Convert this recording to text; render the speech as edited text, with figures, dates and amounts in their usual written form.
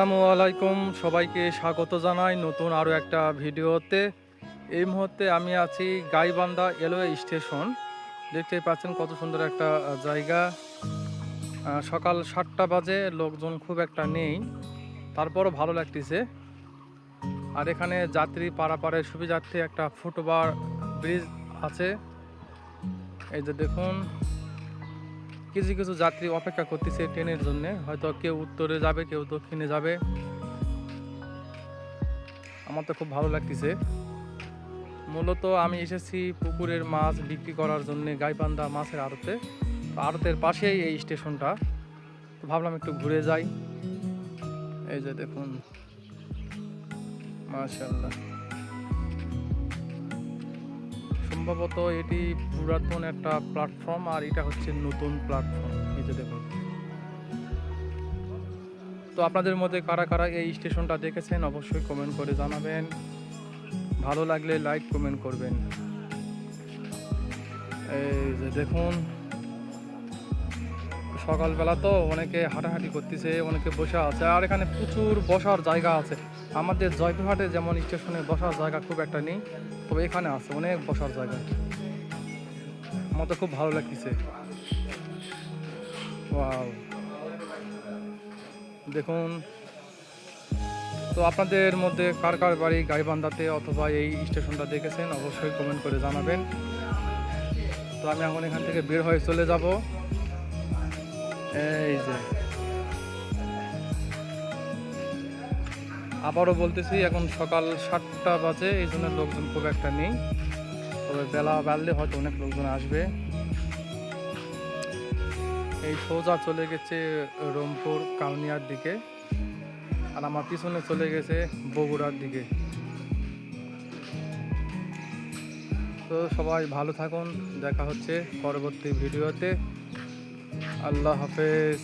আসসালামু আলাইকুম, সবাইকে স্বাগত জানাই নতুন আরও একটা ভিডিওতে। এই মুহূর্তে আমি আছি গাইবান্ধা রেলওয়ে স্টেশন। দেখতেই পাচ্ছেন কত সুন্দর একটা জায়গা। সকাল 7টা বাজে, লোকজন খুব একটা নেই, তারপরও ভালো লাগতেছে। আর এখানে যাত্রী পারাপারের সুবিধার্থে একটা ফুটওভার ব্রিজ আছে। এই যে দেখুন, কিছু কিছু যাত্রী অপেক্ষা করতেছে ট্রেনের জন্য, হয়তো কেউ উত্তরে যাবে, কেউ দক্ষিণে যাবে। আমার তো খুব ভালো লাগতেছে। মূলত আমি এসেছি পুকুরের মাছ বিক্রি করার জন্য গাইবান্ধা মাছের আড়তে। আড়তের পাশেই এই স্টেশনটা, তো ভাবলাম একটু ঘুরে যাই। এই যে দেখুন, মাশাআল্লাহ, সম্ভবত এটি পুরাতন একটা প্ল্যাটফর্ম, আর এটা হচ্ছে নতুন প্ল্যাটফর্ম। এই যে দেখুন। তো আপনাদের মধ্যে কারা কারা এই স্টেশনটা দেখেছেন অবশ্যই কমেন্ট করে জানাবেন। ভালো লাগলে লাইক কমেন্ট করবেন। এই যে দেখুন, সকালবেলা তো অনেকে হাঁটাহাঁটি করতেছে, অনেকে বসে আছে, আর এখানে প্রচুর বসার জায়গা আছে। আমাদের জয়পুরহাটে যেমন স্টেশনে বসার জায়গা খুব একটা নেই, তবে এখানে আছে অনেক বসার জায়গা। আমার তো খুব ভালো লাগতেছে। ওয়াও, দেখুন। তো আপনাদের মধ্যে কার কার বাড়ি গাইবান্ধাতে অথবা এই স্টেশনটা দেখেছেন অবশ্যই কমেন্ট করে জানাবেন। তো আমি এখন এখান থেকে বের হয়ে চলে যাব। এই যে আবারও বলতেছি, এখন সকাল 7টা বাজে, এই জন্য লোকজন খুব একটা নেই, তবে বেলা বাড়লে হয়তো অনেক লোকজন আসবে। এই সোজা চলে গেছে রংপুর কাউনিয়ার দিকে, আর আমার পিছনে চলে গেছে বগুড়ার দিকে। তো সবাই ভালো থাকুন, দেখা হচ্ছে পরবর্তী ভিডিওতে। আল্লাহ হাফেজ।